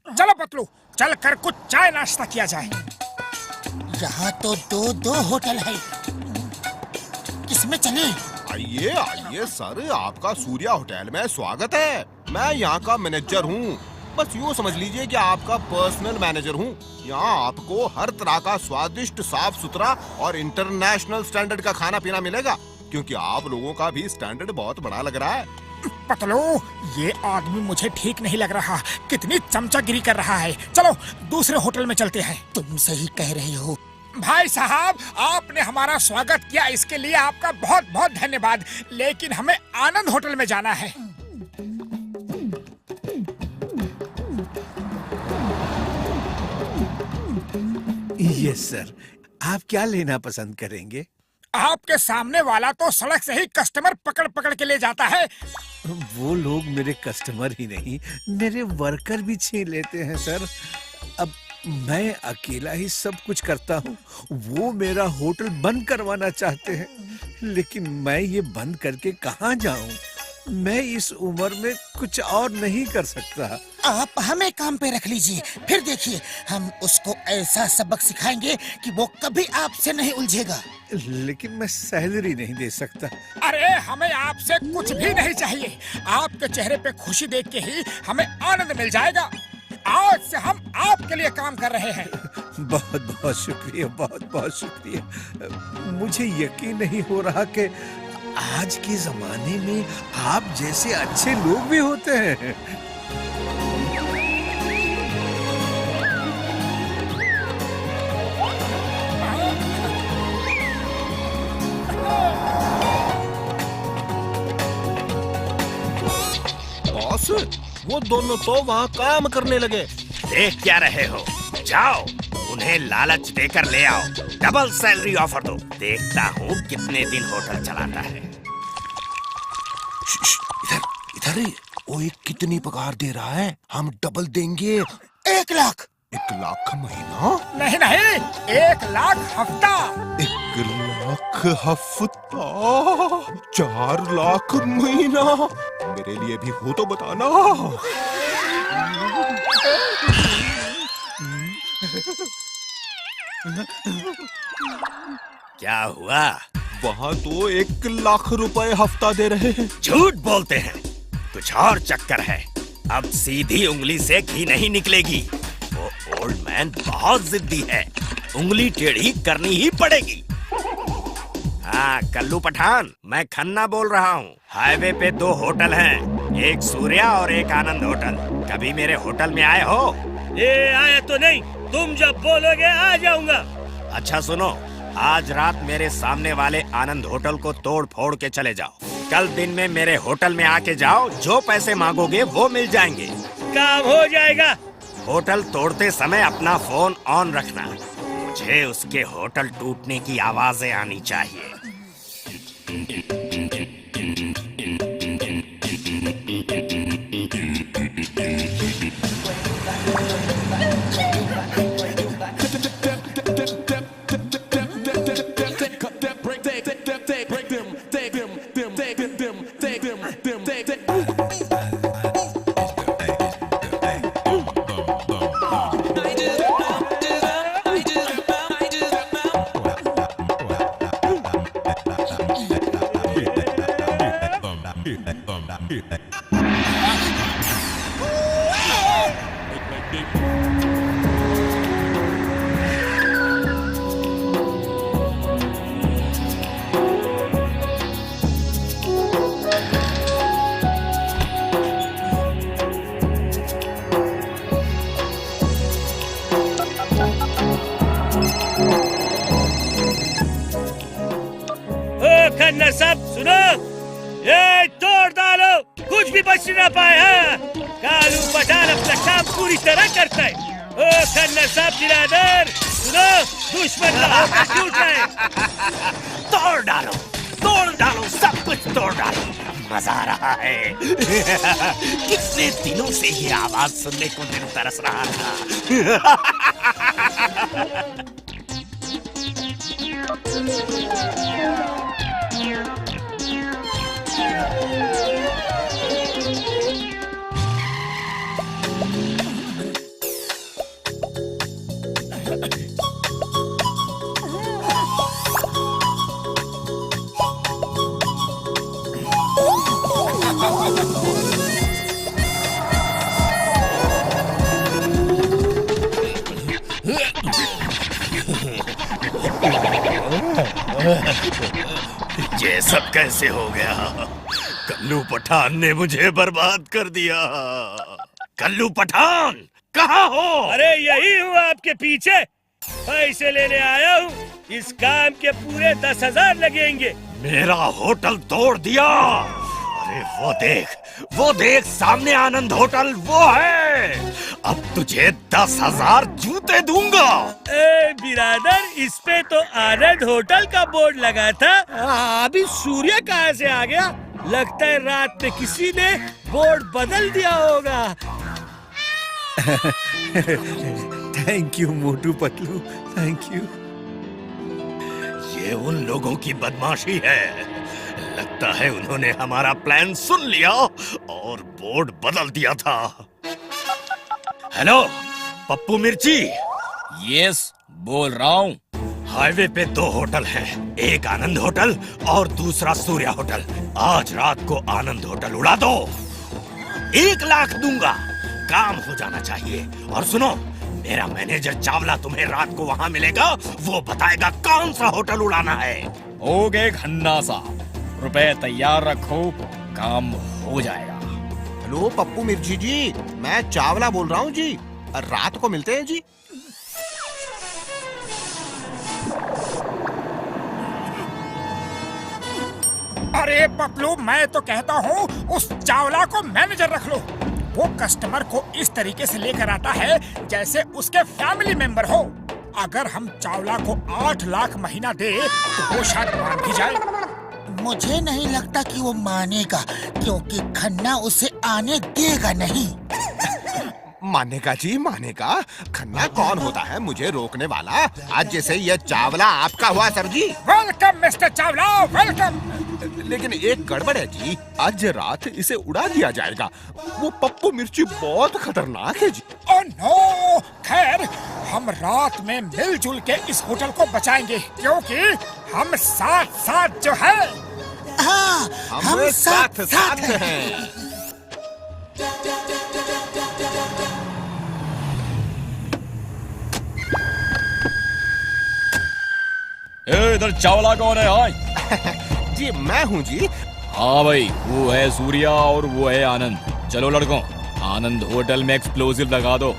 चलो पतलू, चल कर कुछ चाय नाश्ता किया जाए। यहाँ तो दो दो होटल है, किसमें चले? आइए आइए सर, आपका सूर्या होटल में स्वागत है। मैं यहाँ का मैनेजर हूँ। बस यूँ समझ लीजिए कि आपका पर्सनल मैनेजर हूँ। यहाँ आपको हर तरह का स्वादिष्ट, साफ सुथरा और इंटरनेशनल स्टैंडर्ड का खाना पीना मिलेगा, क्योंकि आप लोगों का भी स्टैंडर्ड बहुत बड़ा लग रहा है। पतलू, ये आदमी मुझे ठीक नहीं लग रहा, कितनी चमचागिरी कर रहा है। चलो दूसरे होटल में चलते हैं। तुम सही कह रहे हो भाई साहब, आपने हमारा स्वागत किया, इसके लिए आपका बहुत बहुत धन्यवाद। लेकिन हमें आनंद होटल में जाना है। यस सर, आप क्या लेना पसंद करेंगे? आपके सामने वाला तो सड़क से ही कस्टमर पकड़ पकड़ के ले जाता है। वो लोग मेरे कस्टमर ही नहीं, मेरे वर्कर भी छीन लेते हैं सर। अब मैं अकेला ही सब कुछ करता हूँ। वो मेरा होटल बंद करवाना चाहते हैं, लेकिन मैं ये बंद करके कहाँ जाऊँ? मैं इस उम्र में कुछ और नहीं कर सकता। आप हमें काम पे रख लीजिए, फिर देखिए हम उसको ऐसा सबक सिखाएंगे कि वो कभी आपसे नहीं उलझेगा। लेकिन मैं सैलरी नहीं दे सकता। अरे हमें आपसे कुछ भी नहीं चाहिए। आपके चेहरे पे खुशी देख के ही हमें आनंद मिल जाएगा। आज से हम आपके लिए काम कर रहे हैं। बहुत बहुत शुक्रिया, बहुत बहुत शुक्रिया। मुझे यकीन नहीं हो रहा कि आज के जमाने में आप जैसे अच्छे लोग भी होते हैं। बॉस, वो दोनों तो वहाँ काम करने लगे। देख क्या रहे हो? जाओ, उन्हें लालच देकर ले आओ। डबल सैलरी ऑफर दो। देखता हूँ कितने दिन होटल चलाता है। इधर इधर ही। वो एक कितनी पगार दे रहा है? हम डबल देंगे। 1 लाख। 1 लाख का महीना? नहीं नहीं, 1 लाख हफ्ता। 1 लाख हफ्ता, 4 लाख महीना। मेरे लिए भी हो तो बताना। क्या हुआ? वहाँ तो 1 लाख रुपए हफ्ता दे रहे हैं। झूठ बोलते हैं। कुछ और चक्कर है। अब सीधी उंगली से घी नहीं निकलेगी। वो ओल्ड मैन बहुत जिद्दी है। उंगली टेढ़ी करनी ही पड़ेगी। हाँ कल्लू पठान, मैं खन्ना बोल रहा हूँ। हाईवे पे 2 होटल हैं, एक सूर्या और एक आनंद होटल। कभी मेरे होटल में आए हो? ये आया तो नहीं, तुम जब बोलोगे आ जाऊंगा। अच्छा सुनो, आज रात मेरे सामने वाले आनंद होटल को तोड़ फोड़ के चले जाओ। कल दिन में मेरे होटल में आके जाओ, जो पैसे मांगोगे वो मिल जाएंगे। काम हो जाएगा। होटल तोड़ते समय अपना फोन ऑन रखना। मुझे उसके होटल टूटने की आवाजें आनी चाहिए। खन्ना साहब सुनो, ये तोड़ डालो, कुछ भी बच ना पाए। हाँ, कालू पठान अपना काम पूरी तरह करता है। ओ खन्ना साहब बिरादर सुनो, दुश्मन का हाथ टूट रहा है। तोड़ डालो, सब कुछ तोड़ डालो। मजा आ रहा है। कितने दिनों से ये आवाज सुनने को दिल तरस रहा था। ये सब कैसे हो गया? कल्लू पठान ने मुझे बर्बाद कर दिया। कल्लू पठान कहाँ हो? अरे यही हूँ आपके पीछे, पैसे लेने आया हूँ। इस काम के पूरे 10,000 लगेंगे। मेरा होटल तोड़ दिया। अरे वो देख सामने आनंद होटल वो है। अब तुझे 10,000 जूते दूंगा। ए बिरादर, इस पे तो आनंद होटल का बोर्ड लगा था। अभी सूर्य कहाँ से आ गया? लगता है रात में किसी ने बोर्ड बदल दिया होगा। Thank you Motu Patlu, thank you. ये उन लोगों की बदमाशी है। लगता है उन्होंने हमारा प्लान सुन लिया और बोर्ड बदल दिया था। हेलो पप्पू मिर्ची। यस, बोल रहा हूँ। हाईवे पे 2 होटल हैं, एक आनंद होटल और दूसरा सूर्या होटल। आज रात को आनंद होटल उड़ा दो, 1 लाख दूंगा। काम हो जाना चाहिए। और सुनो, मेरा मैनेजर चावला तुम्हें रात को वहाँ मिलेगा। वो बताएगा कौन सा होटल उड़ाना है। हो गए खन्ना साहब, रुपए तैयार रखो, काम हो जाएगा। हेलो पप्पू मिर्ची जी, मैं चावला बोल रहा हूँ जी। रात को मिलते हैं जी। अरे पपलू, मैं तो कहता हूँ उस चावला को मैनेजर रख लो। वो कस्टमर को इस तरीके से लेकर आता है जैसे उसके फैमिली मेंबर हो। अगर हम चावला को 8 लाख महीना दे तो वो शायद मान भी जाए। मुझे नहीं लगता कि वो मानेगा, क्योंकि खन्ना उसे आने देगा नहीं। मानेगा जी, मानेगा। खन्ना कौन होता है मुझे रोकने वाला? आज जैसे ये चावला आपका हुआ sir ji. Welcome mister Chawla, welcome. लेकिन एक गड़बड़ है जी, आज रात इसे उड़ा दिया जाएगा। वो पप्पू मिर्ची बहुत खतरनाक है जी। ओह नो, खैर हम रात में मिलजुल के इस होटल को बचाएंगे, क्योंकि हम साथ साथ जो है। हाँ, हम साथ साथ हैं। हैं। इधर चावला कौन है? हाय। जी मैं हूँ जी। हाँ भाई, वो है सूर्या और वो है आनंद। चलो लड़कों, आनंद होटल में एक्सप्लोजिव लगा दो।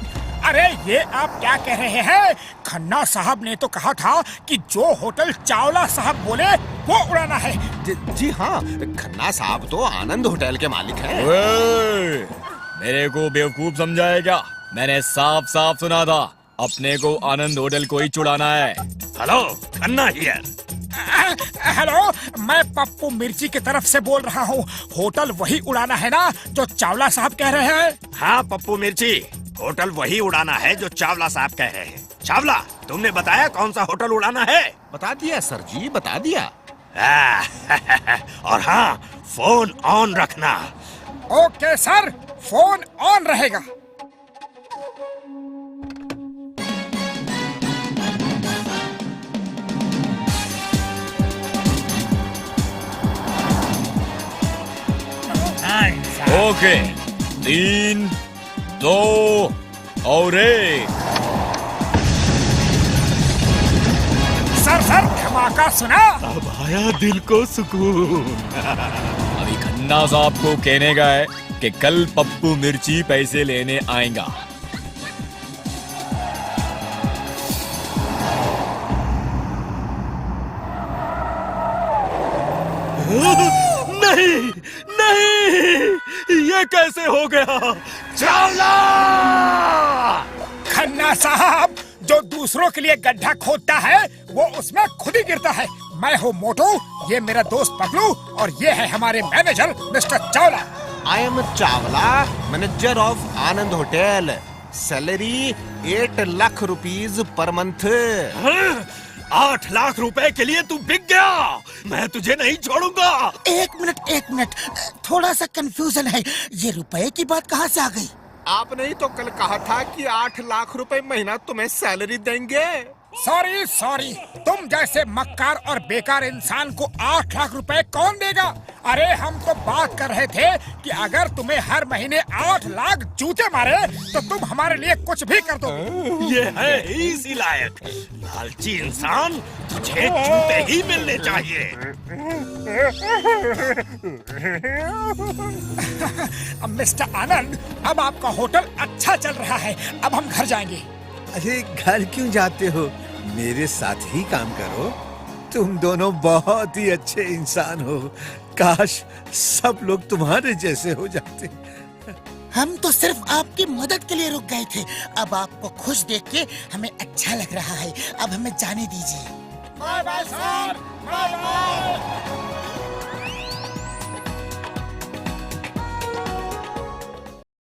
अरे ये आप क्या कह रहे हैं? खन्ना साहब ने तो कहा था कि जो होटल चावला साहब बोले वो उड़ाना है। जी हाँ, खन्ना साहब तो आनंद होटल के मालिक हैं। ओए, मेरे को बेवकूफ समझा है क्या? मैंने साफ साफ सुना था अपने को आनंद होटल को ही चुड़ाना है। Hello Khanna here. हेलो, मैं पप्पू मिर्ची की तरफ से बोल रहा हूँ। होटल वही उड़ाना है ना जो चावला साहब कह रहे हैं? हाँ पप्पू मिर्ची, होटल वही उड़ाना है जो चावला साहब कह रहे हैं। चावला, तुमने बताया कौन सा होटल उड़ाना है? बता दिया सर जी, बता दिया। और हाँ, फोन ऑन रखना। ओके सर, फोन ऑन रहेगा। ओके, 3, 2 और 1। सर धमाका सुना? अब आया दिल को सुकून। अभी खन्ना साहब को कहने का है कि कल पप्पू मिर्ची पैसे लेने आएगा। नहीं नहीं, ये कैसे हो गया? चावला! खन्ना साहब जो दूसरों के लिए गड्ढा खोदता है वो उसमें खुद ही गिरता है। मैं हूँ मोटू, ये मेरा दोस्त पगलू और ये है हमारे manager mister Chawla. I am Chawla, manager of Anand hotel. Salary 8 lakh rupees per month. 8 lakh रुपए के लिए तू बिक गया? मैं तुझे नहीं छोड़ूंगा। एक मिनट, थोड़ा सा कंफ्यूजन है। ये रुपए की बात कहाँ से आ गई? आपने ही तो कल कहा था कि 8 लाख रुपए महीना तुम्हें सैलरी देंगे। सॉरी सॉरी, तुम जैसे मक्कार और बेकार इंसान को 8 लाख रुपए कौन देगा? अरे हम तो बात कर रहे थे कि अगर तुम्हें हर महीने 8 लाख जूते मारे तो तुम हमारे लिए कुछ भी कर दो। ये है ही इसी लायक। लालची इंसान, तुझे जूते ही मिलने चाहिए। मिस्टर आनंद, अब आपका होटल अच्छा चल रहा है, अब हम घर जाएंगे। अरे घर क्यों जाते हो, मेरे साथ ही काम करो। तुम दोनों बहुत ही अच्छे इंसान हो, काश सब लोग तुम्हारे जैसे हो जाते। हम तो सिर्फ आपकी मदद के लिए रुक गए थे। अब आपको खुश देख के हमें अच्छा लग रहा है। अब हमें जाने दीजिए। Bye bye sir, bye bye.